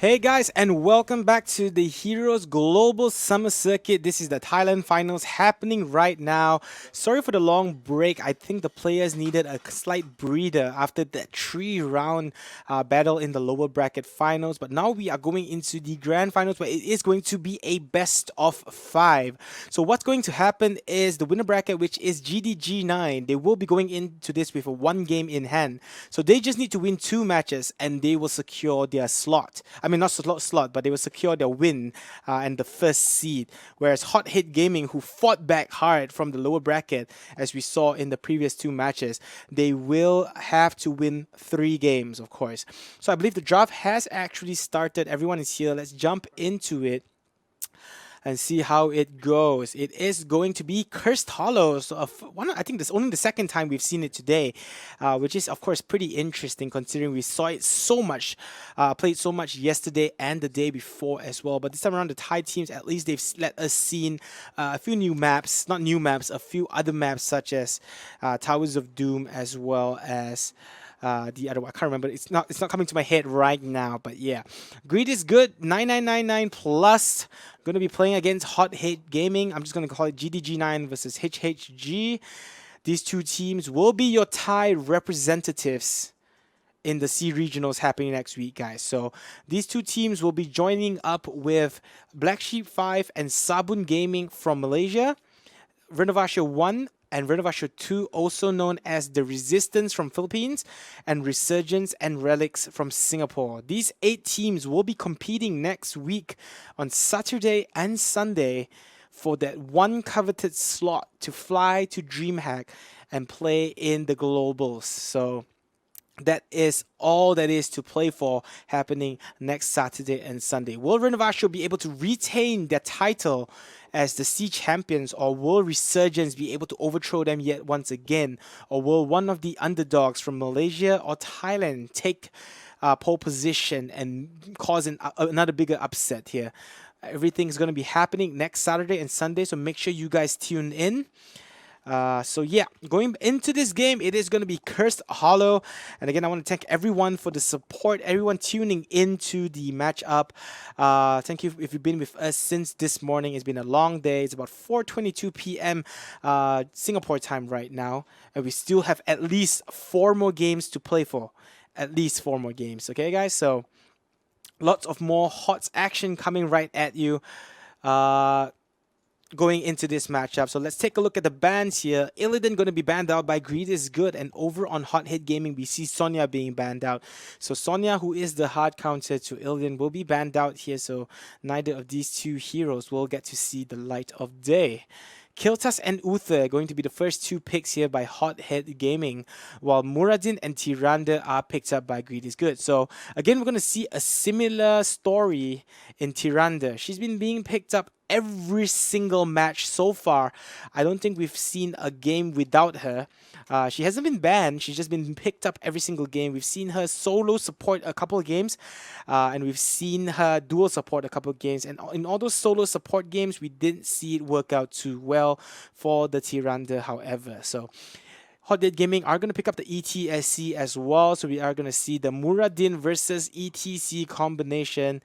Hey guys, and welcome back to the Heroes Global Summer Circuit. This is the Thailand finals happening right now. Sorry for the long break. I think the players needed a slight breather after that three-round battle in the lower bracket finals. But now we are going into the grand finals where it is going to be a best of five. So what's going to happen is the winner bracket, which is GDG9, they will be going into this with a one game in hand. So they just need to win two matches and they will secure their slot. I mean, not slot, but they will secure their win and the first seed. Whereas Hot Hit Gaming, who fought back hard from the lower bracket, as we saw in the previous two matches, they will have to win three games, of course. So I believe the draft has actually started. Everyone is here. Let's jump into it and see how it goes. It is going to be Cursed Hollows. I think this only the second time we've seen it today, which is of course pretty interesting considering we saw it so much, played so much yesterday and the day before as well. But this time around, the Thai teams, at least they've let us seen a few new maps, not new maps, a few other maps such as Towers of Doom, as well as the other one. I can't remember. It's not coming to my head right now. But yeah, Greedisgood9999 plus. Going to be playing against Hot Hit Gaming. I'm just going to call it GDG9 versus HHG. These two teams will be your Thai representatives in the C regionals happening next week, guys. So these two teams will be joining up with Black Sheep 5 and Sabun Gaming from Malaysia, Renovation 1 and Renovation 2, also known as the Resistance from Philippines, and Resurgence and Relics from Singapore. These 8 teams will be competing next week on Saturday and Sunday for that one coveted slot to fly to DreamHack and play in the globals. So that is all that is to play for happening next Saturday and Sunday. Will Renovation be able to retain their title as the C champions, or will Resurgence be able to overthrow them yet once again? Or will one of the underdogs from Malaysia or Thailand take pole position and cause another bigger upset here? Everything's going to be happening next Saturday and Sunday, so make sure you guys tune in. So yeah, going into this game, it is going to be Cursed Hollow. And again, I want to thank everyone for the support, everyone tuning into the matchup. Thank you if you've been with us since this morning. It's been a long day. It's about 4:22 p.m. Singapore time right now. And we still have at least 4 more games to play for. At least 4 more games. Okay, guys? So lots of more hot action coming right at you. Going into this matchup. So let's take a look at the bans here. Illidan going to be banned out by Greedisgood, and over on Hot Hit Gaming we see Sonya being banned out. So Sonya, who is the hard counter to Illidan, will be banned out here, so neither of these two heroes will get to see the light of day. Kiltas and Uther going to be the first 2 picks here by Hot Hit Gaming, while Muradin and Tiranda are picked up by Greedisgood. So again, we're going to see a similar story in Tiranda. She's been being picked up every single match so far. I don't think we've seen a game without her. She hasn't been banned. She's just been picked up every single game. We've seen her solo support a couple of games, and we've seen her dual support a couple of games. And in all those solo support games, we didn't see it work out too well for the Tiranda, however. So Hot Dead Gaming are going to pick up the ETSC as well. So we are going to see the Muradin versus ETC combination.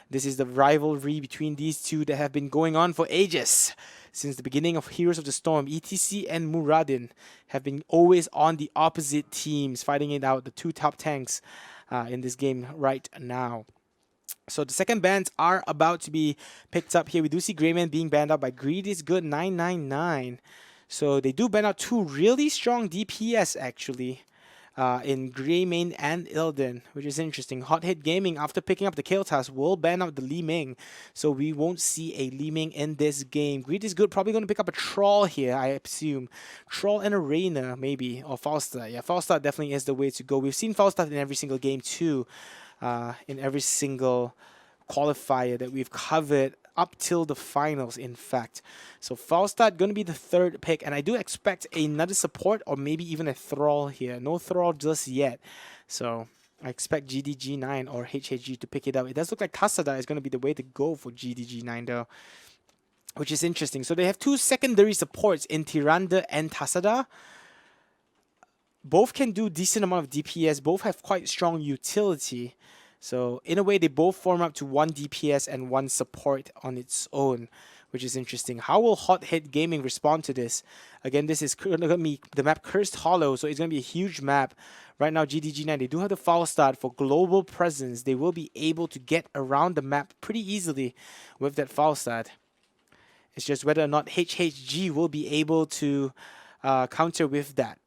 This is the rivalry between these two that have been going on for ages. Since the beginning of Heroes of the Storm, ETC and Muradin have been always on the opposite teams, fighting it out, the 2 top tanks in this game right now. So the second bans are about to be picked up here. We do see Greyman being banned out by Greedisgood9999. So they do ban out 2 really strong DPS actually. In Greymane and Illidan, which is interesting. Hot Hit Gaming, after picking up the Kiltas, will ban out the Li Ming, so we won't see a Li Ming in this game. Greedisgood probably going to pick up a Troll here, I assume. Troll and a Reina, maybe, or Falstad. Yeah, Falstad definitely is the way to go. We've seen Falstad in every single game too, in every single qualifier that we've covered up till the finals, in fact. So Falstad going to be the 3rd pick, and I do expect another support or maybe even a Thrall here. No Thrall just yet, so I expect GDG9 or HHG to pick it up. It does look like Tasada is going to be the way to go for GDG9 though, which is interesting. So they have 2 secondary supports in Tiranda and Tasada. Both can do decent amount of DPS. Both have quite strong utility. So in a way, they both form up to one DPS and one support on its own, which is interesting. How will Hot Hit Gaming respond to this? Again, this is going to be the map Cursed Hollow, so it's going to be a huge map. Right now, GDG9, they do have the foul start for global presence. They will be able to get around the map pretty easily with that foul start. It's just whether or not HHG will be able to counter with that.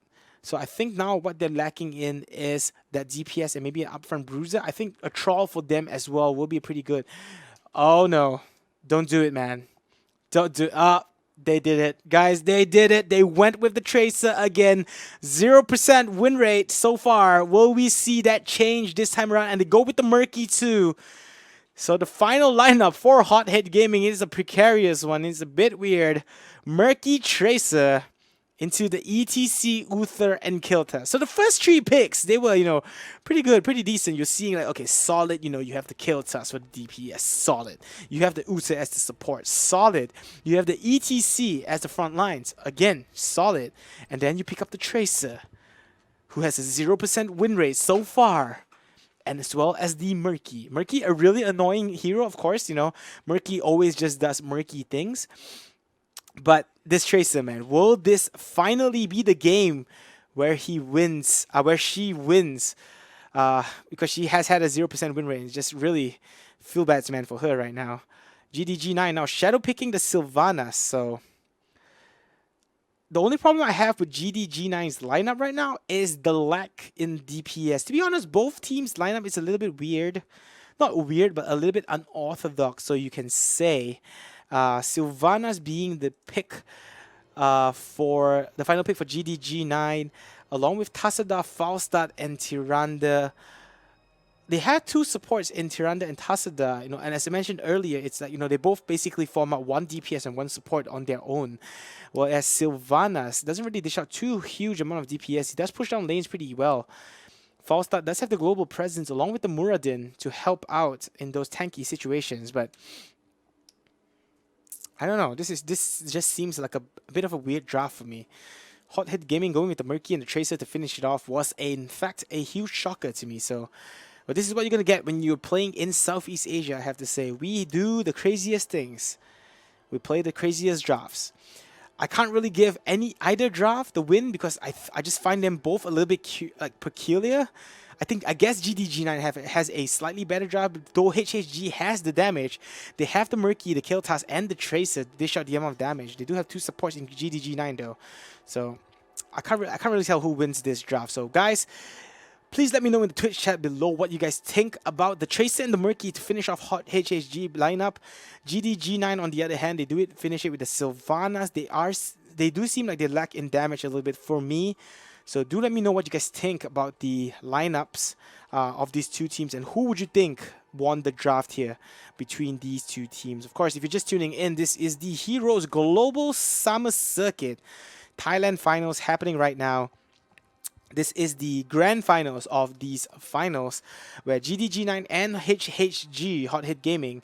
So I think now what they're lacking in is that DPS and maybe an upfront bruiser. I think a troll for them as well will be pretty good. Oh no, don't do it, man. Don't do. They did it, guys. They did it. They went with the Tracer again. 0% win rate so far. Will we see that change this time around? And they go with the Murky too. So the final lineup for Hot Hit Gaming is a precarious one. It's a bit weird. Murky Tracer into the ETC, Uther, and Kilta. So the first 3 picks, they were, pretty good, pretty decent. You're seeing like, okay, solid, you have the Kiltas for the DPS, solid. You have the Uther as the support, solid. You have the ETC as the front lines, again, solid. And then you pick up the Tracer, who has a 0% win rate so far. And as well as the Murky. Murky, a really annoying hero, of course, Murky always just does murky things. But this Tracer, man, will this finally be the game where he wins, where she wins? Because she has had a 0% win rate. It's just really feel bad, man, for her right now. GDG9 now shadow picking the Sylvanas. So the only problem I have with GDG9's lineup right now is the lack in DPS. To be honest, both teams' lineup is a little bit weird. Not weird, but a little bit unorthodox, so you can say. Sylvanas being the pick for the final pick for GDG9, along with Tassadar, Falstad, and Tyrande. They had 2 supports in Tyrande and Tassadar, and as I mentioned earlier, it's like, they both basically form out 1 DPS and 1 support on their own. Whereas Sylvanas doesn't really dish out too huge amount of DPS. He does push down lanes pretty well. Falstad does have the global presence along with the Muradin to help out in those tanky situations, but I don't know. This just seems like a bit of a weird draft for me. Hot Hit Gaming going with the Murky and the Tracer to finish it off was, in fact, a huge shocker to me. So, but this is what you're going to get when you're playing in Southeast Asia, I have to say. We do the craziest things. We play the craziest drafts. I can't really give either draft the win because I just find them both a little bit peculiar. I guess GDG9 has a slightly better draft, though HHG has the damage. They have the Murky, the Kiltas, and the Tracer to dish out the amount of damage. They do have 2 supports in GDG9 though. So I can't really tell who wins this draft. So guys, please let me know in the Twitch chat below what you guys think about the Tracer and the Murky to finish off Hot HHG lineup. GDG9 on the other hand, they do finish it with the Sylvanas. They do seem like they lack in damage a little bit for me. So do let me know what you guys think about the lineups of these 2 teams, and who would you think won the draft here between these 2 teams. Of course, if you're just tuning in, this is the Heroes Global Summer Circuit Thailand finals happening right now. This is the grand finals of these finals, where GDG9 and HHG, Hot Hit Gaming,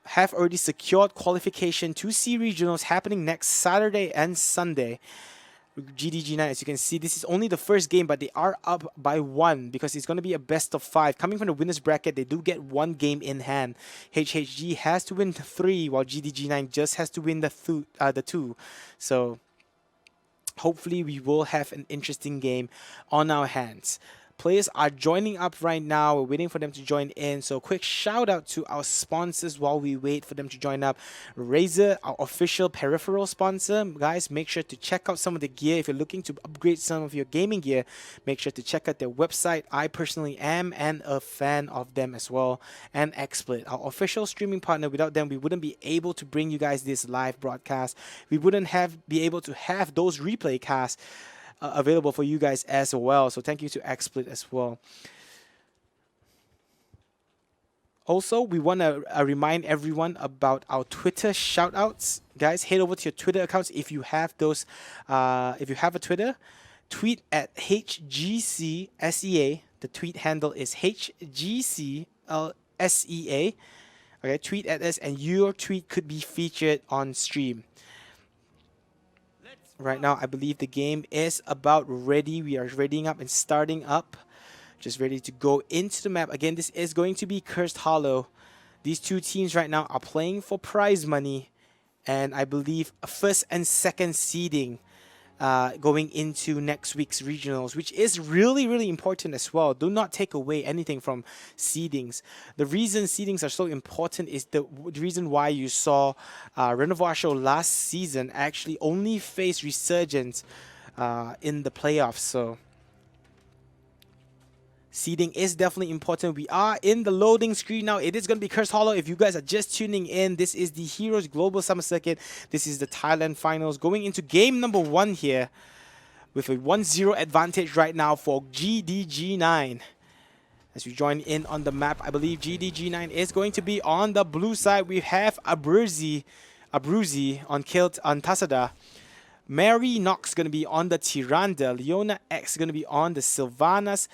have already secured qualification to C Regionals happening next Saturday and Sunday. GDG9, as you can see, this is only the first game, but they are up by 1 because it's going to be a best of 5. Coming from the winner's bracket, they do get 1 game in hand. HHG has to win 3, while GDG9 just has to win the 2. So hopefully we will have an interesting game on our hands. Players are joining up right now. We're waiting for them to join in. So quick shout out to our sponsors while we wait for them to join up. Razer, our official peripheral sponsor. Guys, make sure to check out some of the gear. If you're looking to upgrade some of your gaming gear, make sure to check out their website. I personally am and a fan of them as well. And XSplit, our official streaming partner. Without them, we wouldn't be able to bring you guys this live broadcast. We wouldn't be able to have those replay casts available for you guys as well. So thank you to XSplit as well. Also, we want to remind everyone about our Twitter shoutouts. Guys, head over to your Twitter accounts if you have those. If you have a Twitter, tweet at HGCSEA. The tweet handle is HGCSEA. Okay, tweet at us, and your tweet could be featured on stream. Right now, I believe the game is about ready. We are readying up and starting up. just ready to go into the map. Again, this is going to be Cursed Hollow. These two teams right now are playing for prize money, and I believe a first and second seeding going into next week's regionals, which is really, really important as well. Do not take away anything from seedings. The reason seedings are so important is the reason why you saw Renoir Show last season actually only face Resurgence in the playoffs. So seeding is definitely important. We are in the loading screen now. It is going to be Cursed Hollow. If you guys are just tuning in, this is the Heroes Global Summer Circuit. This is the Thailand Finals. Going into game number 1 here with a 1-0 advantage right now for GDG9. As we join in on the map, I believe GDG9 is going to be on the blue side. We have Abruzzi on Tasada. Mary Knox going to be on the Tiranda. Leona X going to be on the Sylvanas.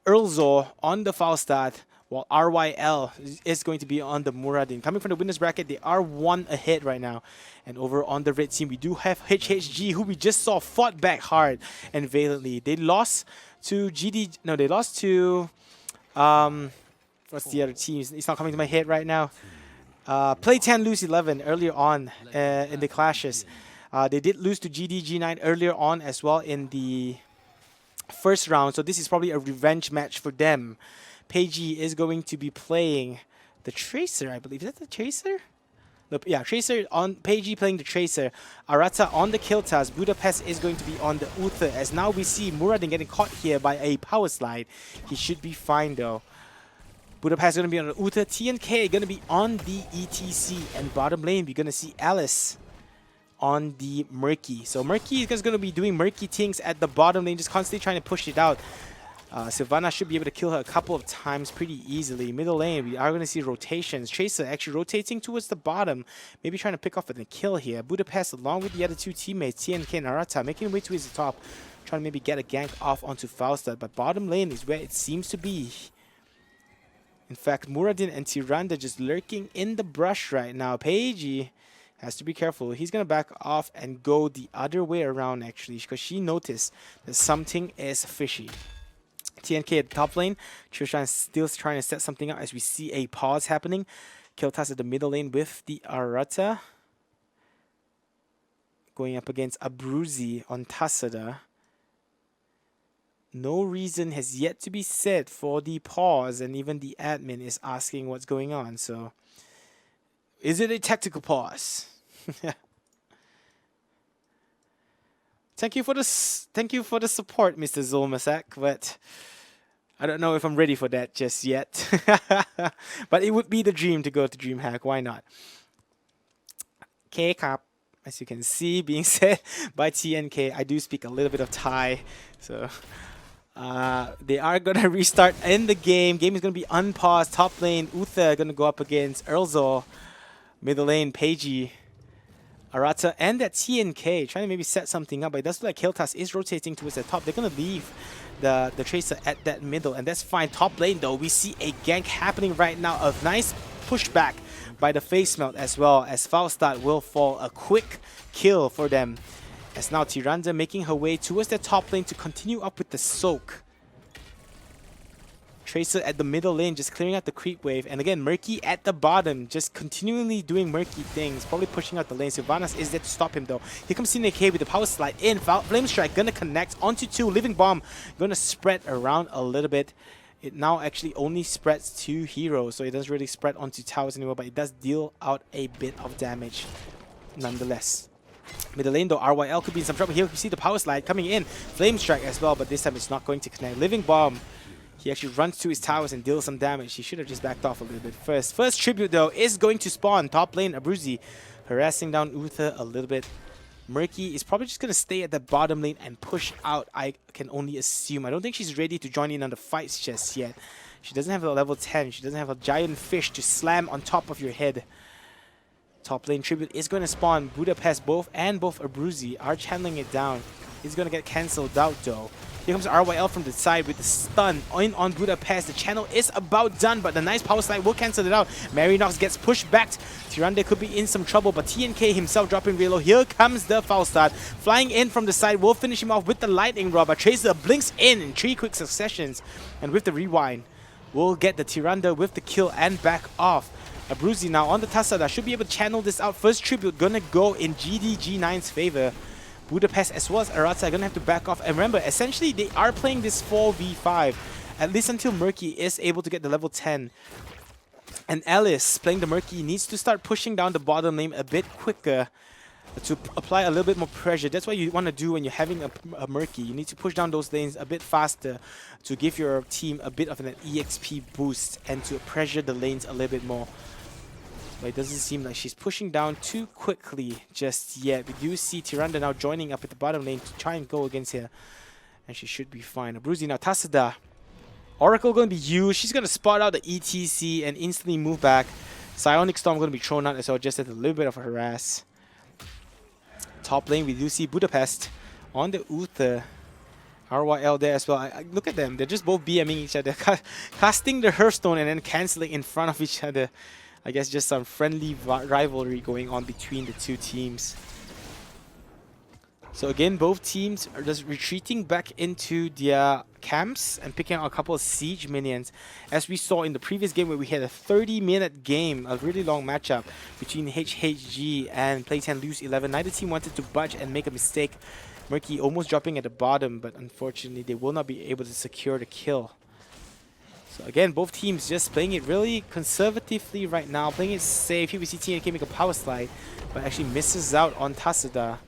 Earlzor on the Falstad, while RYL is going to be on the Muradin. Coming from the winners bracket, they are 1 ahead right now. And over on the red team, we do have HHG, who we just saw fought back hard and valiantly. They lost to they lost to what's the other team? It's not coming to my head right now. Play 10, lose 11 earlier on in the clashes. They did lose to GDG9 earlier on as well in the first round, so this is probably a revenge match for them. Peiji is going to be playing the Tracer, I believe. Is that the Tracer? No, yeah, Tracer on Peiji playing the Tracer. Arata on the Kiltas. Budapest is going to be on the Uther. As now we see Muradin getting caught here by a power slide. He should be fine though. Budapest is going to be on the Uther. TNK going to be on the ETC. And bottom lane, we're going to see Alice on the Murky. So Murky is going to be doing Murky things at the bottom lane, just constantly trying to push it out. Sylvana should be able to kill her a couple of times pretty easily. Middle lane, we are going to see rotations. Tracer actually rotating towards the bottom, maybe trying to pick off a kill here. Budapest, along with the other two teammates, TNK and Arata, making way towards the top, trying to maybe get a gank off onto Falstad. But bottom lane is where it seems to be. In fact, Muradin and Tiranda just lurking in the brush right now. Peiji has to be careful. He's going to back off and go the other way around, actually, because she noticed that something is fishy. TNK at the top lane. Trishan still trying to set something up as we see a pause happening. Kiltas at the middle lane with the Arata. Going up against Abruzzi on Tasada. No reason has yet to be said for the pause, and even the admin is asking what's going on. So is it a tactical pause? Thank you for the support, Mr. Zulmasak, but I don't know if I'm ready for that just yet. But it would be the dream to go to DreamHack. Why not? K-Cup, as you can see, being said by TNK. I do speak a little bit of Thai, so they are gonna restart in the game. Game is gonna be unpaused. Top lane, Uther gonna go up against Earlzor. Middle lane, Peiji, Arata, and that TNK trying to maybe set something up, but it does look like Kiltas is rotating towards the top. They're gonna leave the Tracer at that middle, and that's fine. Top lane though, we see a gank happening right now. A nice pushback by the face melt as well, as Falstad will fall. A quick kill for them. As now Tiranda making her way towards the top lane to continue up with the soak. Tracer at the middle lane, just clearing out the creep wave. And again, Murky at the bottom, just continually doing Murky things, probably pushing out the lane. Sylvanas is there to stop him though. Here comes TNK with the power slide in. Flame Strike gonna connect onto 2. Living Bomb gonna spread around a little bit. It now actually only spreads to heroes, so it doesn't really spread onto towers anymore, but it does deal out a bit of damage nonetheless. Middle lane though, RYL could be in some trouble. Here we see the power slide coming in. Flame Strike as well, but this time it's not going to connect. Living Bomb, he actually runs to his towers and deals some damage. He should have just backed off a little bit first. First tribute though is going to spawn. Top lane, Abruzzi harassing down Uther a little bit. Murky is probably just going to stay at the bottom lane and push out, I can only assume. I don't think she's ready to join in on the fights just yet. She doesn't have a level 10. She doesn't have a giant fish to slam on top of your head. Top lane Tribute is going to spawn. Budapest both Abruzzi are channeling it down. It's going to get cancelled out though. Here comes RYL from the side with the stun in on Budapest. The channel is about done, but the nice power slide will cancel it out. Marinox gets pushed back. Tyrande could be in some trouble, but TNK himself dropping real low. Here comes the foul start. Flying in from the side will finish him off with the lightning rod, but Tracer blinks in 3 quick successions. And with the rewind, we'll get the Tyrande with the kill and back off. Abruzzi now on the Tasada should be able to channel this out. First Tribute gonna go in GDG9's favor. Budapest as well as Arata are going to have to back off. And remember, essentially, they are playing this 4v5, at least until Murky is able to get the level 10. And Alice, playing the Murky, needs to start pushing down the bottom lane a bit quicker to apply a little bit more pressure. That's what you want to do when you're having a Murky. You need to push down those lanes a bit faster to give your team a bit of an EXP boost and to pressure the lanes a little bit more. But it doesn't seem like she's pushing down too quickly just yet. We do see Tyrande now joining up at the bottom lane to try and go against her. And she should be fine. Abruzzi now, Tasada. Oracle going to be used. She's going to spot out the ETC and instantly move back. Psionic Storm going to be thrown out as well, just as a little bit of a harass. Top lane, we do see Budapest on the Uther. RYL there as well. Look at them. They're just both BMing each other. Casting the Hearthstone and then cancelling in front of each other. I guess just some friendly rivalry going on between the two teams. So again, both teams are just retreating back into their camps and picking out a couple of siege minions. As we saw in the previous game where we had a 30-minute game, a really long matchup between HHG and Playtime Lose 11. Neither team wanted to budge and make a mistake. Murky almost dropping at the bottom, but unfortunately they will not be able to secure the kill. So again, both teams just playing it really conservatively right now, playing it safe. Here we see TNK make a power slide, but actually misses out on Tasada.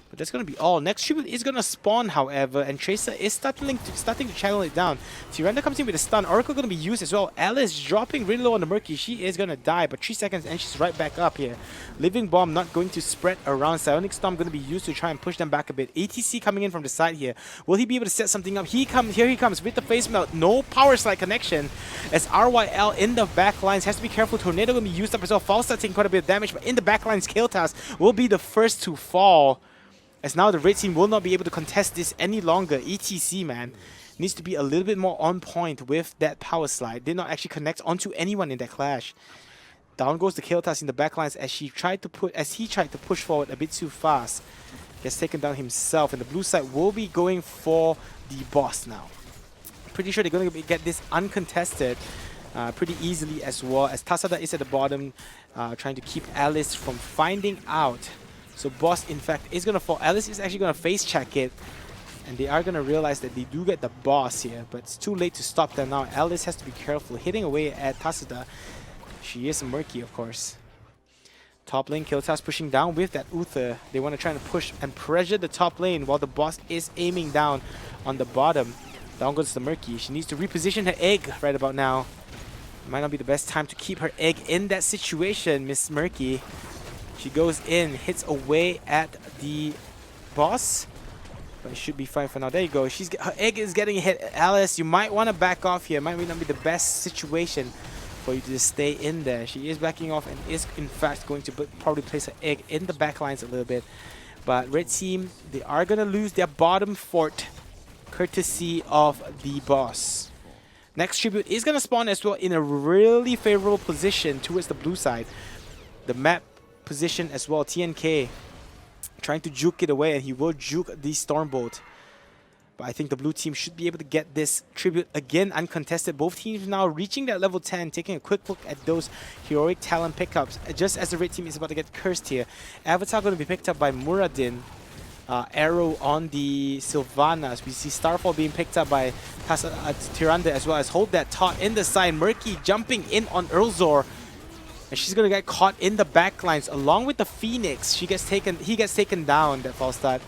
But that's going to be all. Next Tribute is going to spawn, however, and Tracer is starting to channel it down. Tyrande comes in with a stun. Oracle going to be used as well. Alice dropping really low on the Murky. She is going to die, but 3 seconds and she's right back up here. Living Bomb not going to spread around. Psionic Storm going to be used to try and push them back a bit. ATC coming in from the side here. Will he be able to set something up? Here he comes with the face melt. No power slide connection as RYL in the back lines has to be careful. Tornado going to be used up as well. Falstad taking quite a bit of damage, but in the back lines, Kael'thas will be the first to fall. As now the red team will not be able to contest this any longer. ETC, man, needs to be a little bit more on point with that power slide. Did not actually connect onto anyone in that clash. Down goes the Kael'thas in the backlines as he tried to push forward a bit too fast. Gets taken down himself, and the blue side will be going for the boss now. Pretty sure they're going to get this uncontested pretty easily as well, as Tasada is at the bottom trying to keep Alice from finding out. So boss, in fact, is going to fall. Alice is actually going to face check it. And they are going to realize that they do get the boss here. But it's too late to stop them now. Alice has to be careful. Hitting away at Tasada. She is a Murky, of course. Top lane, Kael'thas pushing down with that Uther. They want to try and push and pressure the top lane while the boss is aiming down on the bottom. Down goes the Murky. She needs to reposition her egg right about now. It might not be the best time to keep her egg in that situation, Miss Murky. She goes in, hits away at the boss, but it should be fine for now. There you go. Her egg is getting hit. Alice, you might want to back off here. It might not be the best situation for you to just stay in there. She is backing off and is in fact going to probably place her egg in the back lines a little bit. But red team, they are going to lose their bottom fort courtesy of the boss. Next Tribute is going to spawn as well in a really favorable position towards the blue side. The map position as well. TNK trying to juke it away, and he will juke the Stormbolt. But I think the blue team should be able to get this Tribute again uncontested. Both teams now reaching that level 10, taking a quick look at those heroic talent pickups. Just as the red team is about to get cursed here. Avatar going to be picked up by Muradin. Arrow on the Sylvanas. We see Starfall being picked up by Tyrande as well as Hold That Taut in the side. Murky jumping in on Earlzor. And she's going to get caught in the backlines along with the Phoenix. He gets taken down, that false start.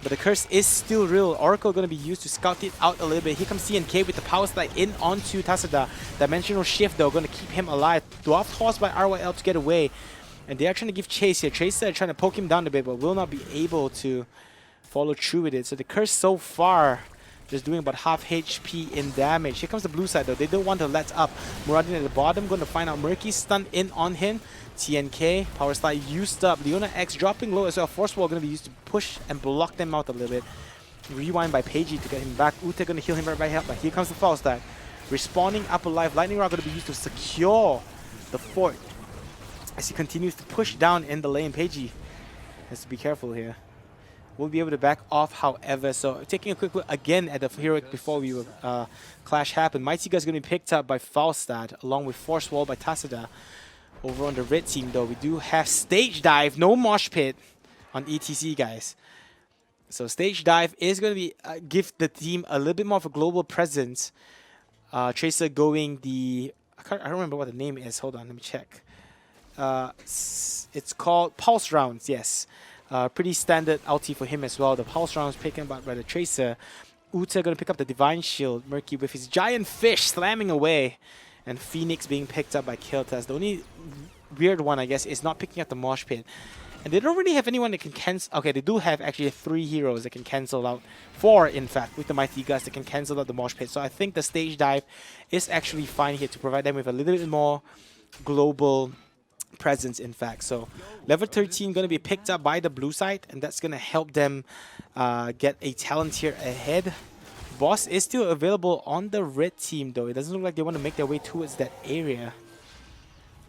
But the curse is still real. Oracle going to be used to scout it out a little bit. Here comes TNK with the power slide in onto Tasada. Dimensional shift though, going to keep him alive. Dwarf tossed by RYL to get away. And they are trying to give chase here. Tracer trying to poke him down a bit, but will not be able to follow through with it. So the curse so far just doing about half HP in damage. Here comes the blue side though. They don't want to let up. Muradin at the bottom, going to find out Murky stunned in on him. TNK, power slide used up. Leona X dropping low as well. Force wall going to be used to push and block them out a little bit. Rewind by Peiji to get him back. Ute going to heal him right by help, but here comes the false stack. Respawning up alive. Lightning Rod going to be used to secure the fort as he continues to push down in the lane. Peiji has to be careful here. We'll be able to back off, however. So taking a quick look again at the heroic before we clash happened. Mighty Guy's going to be picked up by Falstad along with Force Wall by Tasada. Over on the red team though, we do have Stage Dive, no Mosh Pit on ETC, guys. So Stage Dive is going to be give the team a little bit more of a global presence. Tracer going the... I don't remember what the name is. Hold on, let me check. It's called Pulse Rounds, yes. Pretty standard ulti for him as well. The Pulse Rounds picking up by the Tracer. Uta going to pick up the Divine Shield. Murky with his Giant Fish slamming away. And Phoenix being picked up by Kiltas. The only weird one, I guess, is not picking up the Mosh Pit. And they don't really have anyone that can cancel... Okay, they do have actually 3 heroes that can cancel out. 4, in fact, with the Mighty Gus that can cancel out the Mosh Pit. So I think the Stage Dive is actually fine here to provide them with a little bit more global presence, in fact. So level 13 going to be picked up by the blue side, and that's going to help them get a talent here ahead. Boss is still available on the red team, though. It doesn't look like they want to make their way towards that area.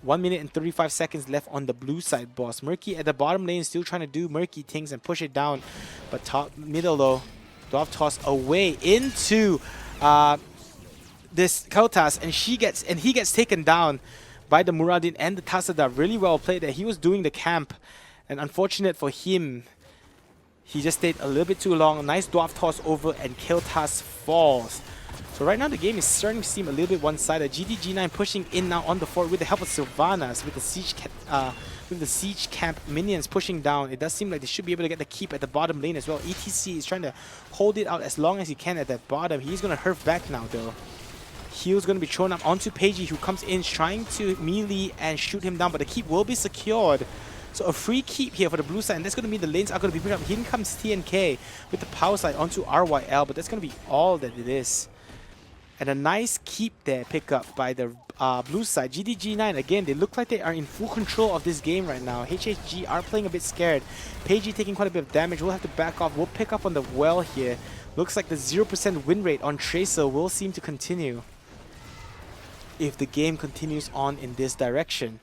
1 minute and 35 seconds left on the blue side, boss. Murky at the bottom lane still trying to do Murky things and push it down. But top middle though, Dwarf toss away into this Kautas, and he gets taken down by the Muradin and the Tasada. Really well played there. He was doing the camp, and unfortunate for him, he just stayed a little bit too long. Nice Dwarf toss over, and Kiltas falls. So right now the game is starting to seem a little bit one-sided. GDG9 pushing in now on the fort with the help of Sylvanas, with the siege camp minions pushing down. It does seem like they should be able to get the keep at the bottom lane as well. ETC is trying to hold it out as long as he can at that bottom. He's going to hurf back now though. Heal's going to be thrown up onto Peiji, who comes in trying to melee and shoot him down, but the keep will be secured. So a free keep here for the blue side, and that's going to mean the lanes are going to be picked up. Here comes TNK with the power slide onto RYL, but that's going to be all that it is. And a nice keep there, pick up by the blue side. GDG9, again, they look like they are in full control of this game right now. HHG are playing a bit scared. Peiji taking quite a bit of damage. We'll have to back off. We'll pick up on the well here. Looks like the 0% win rate on Tracer will seem to continue if the game continues on in this direction.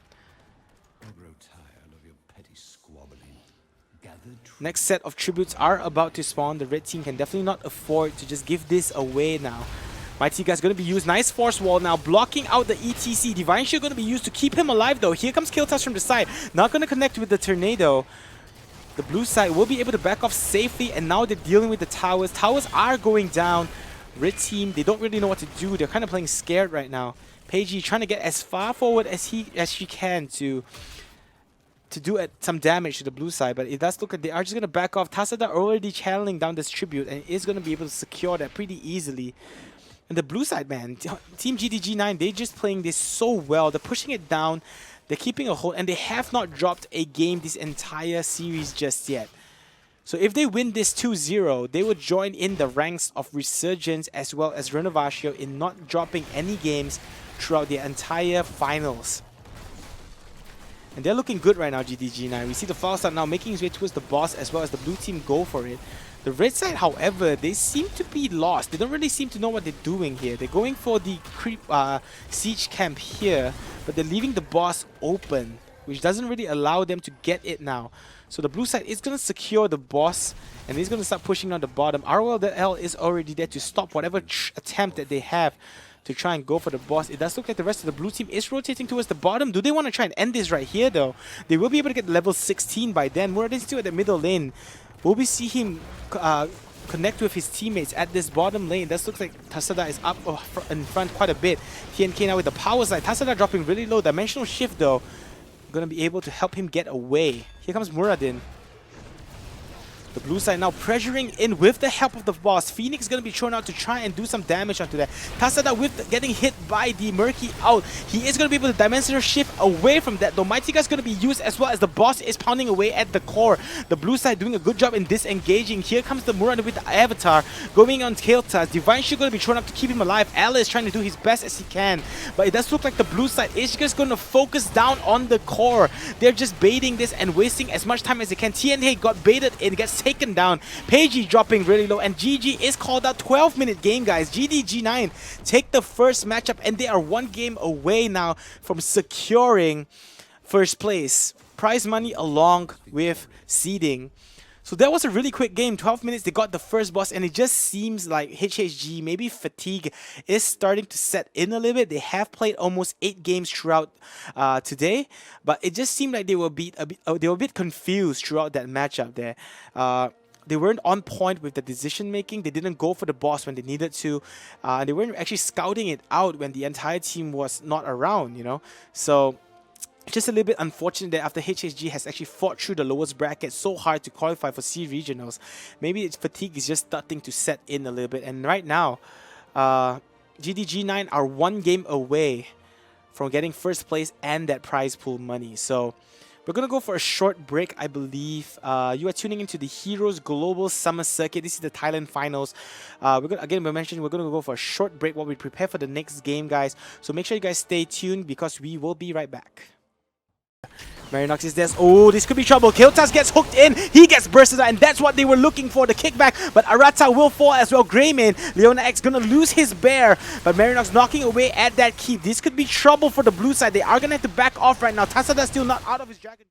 Next set of tributes are about to spawn. The red team can definitely not afford to just give this away now. Mighty Guy's going to be used. Nice force wall now, blocking out the ETC. Divine Shield going to be used to keep him alive though. Here comes Kiltas from the side. Not going to connect with the Tornado. The blue side will be able to back off safely, and now they're dealing with the towers. Towers are going down. Red team, they don't really know what to do. They're kind of playing scared right now. Peiji trying to get as far forward as she can to do some damage to the blue side, but it does look like they are just going to back off. Tasada already channeling down this tribute and is going to be able to secure that pretty easily. And the blue side, man, Team GDG9, they're just playing this so well. They're pushing it down, they're keeping a hold, and they have not dropped a game this entire series just yet. So if they win this 2-0, they will join in the ranks of Resurgence as well as Renovatio in not dropping any games throughout the entire finals. And they're looking good right now, GDG9. We see the Falstad now making his way towards the boss as well as the blue team go for it. The red side, however, they seem to be lost. They don't really seem to know what they're doing here. They're going for the siege camp here, but they're leaving the boss open, which doesn't really allow them to get it now. So the blue side is going to secure the boss, and he's going to start pushing on the bottom. ROL is already there to stop whatever attempt that they have to try and go for the boss. It does look like the rest of the blue team is rotating towards the bottom. Do they want to try and end this right here, though? They will be able to get level 16 by then. Muradin's still at the middle lane. Will we see him connect with his teammates at this bottom lane? This looks like Tasada is up in front quite a bit. TNK now with the power slide. Tasada dropping really low. Dimensional shift, though, going to be able to help him get away. Here comes Muradin. The blue side now pressuring in with the help of the boss. Phoenix is going to be thrown out to try and do some damage onto that. Tasada with getting hit by the Murky out. He is going to be able to dimensional shift away from that, though Mighty Guy is going to be used as well as the boss is pounding away at the core. The blue side doing a good job in disengaging. Here comes the Muran with the Avatar going on Kael'thas. Divine Shield going to be thrown up to keep him alive. Alice is trying to do his best as he can, but it does look like the blue side is just going to focus down on the core. They're just baiting this and wasting as much time as they can. TNA got baited in, gets taken down. Pagey dropping really low, and GG is called out. 12-minute game, guys. GDG9 take the first matchup, and they are one game away now from securing first place. Prize money along with seeding. So that was a really quick game. 12 minutes, they got the first boss, and it just seems like HHG, maybe fatigue, is starting to set in a little bit. They have played almost 8 games throughout today, but it just seemed like they were a bit confused throughout that matchup there. They weren't on point with the decision making. They didn't go for the boss when they needed to. They weren't actually scouting it out when the entire team was not around, you know. So just a little bit unfortunate that after HHG has actually fought through the lowest bracket so hard to qualify for C regionals, maybe its fatigue is just starting to set in a little bit. And right now, GDG9 are one game away from getting first place and that prize pool money. So we're going to go for a short break, I believe. You are tuning into the Heroes Global Summer Circuit. This is the Thailand Finals. Again, we mentioned we're going to go for a short break while we prepare for the next game, guys. So make sure you guys stay tuned because we will be right back. Marinox is there. Oh, this could be trouble. Kael'thas gets hooked in. He gets bursted out, and that's what they were looking for, the kickback. But Arata will fall as well. Greymane, Leona X gonna lose his bear. But Marinox knocking away at that keep. This could be trouble for the blue side. They are gonna have to back off right now. Tasada still not out of his dragon.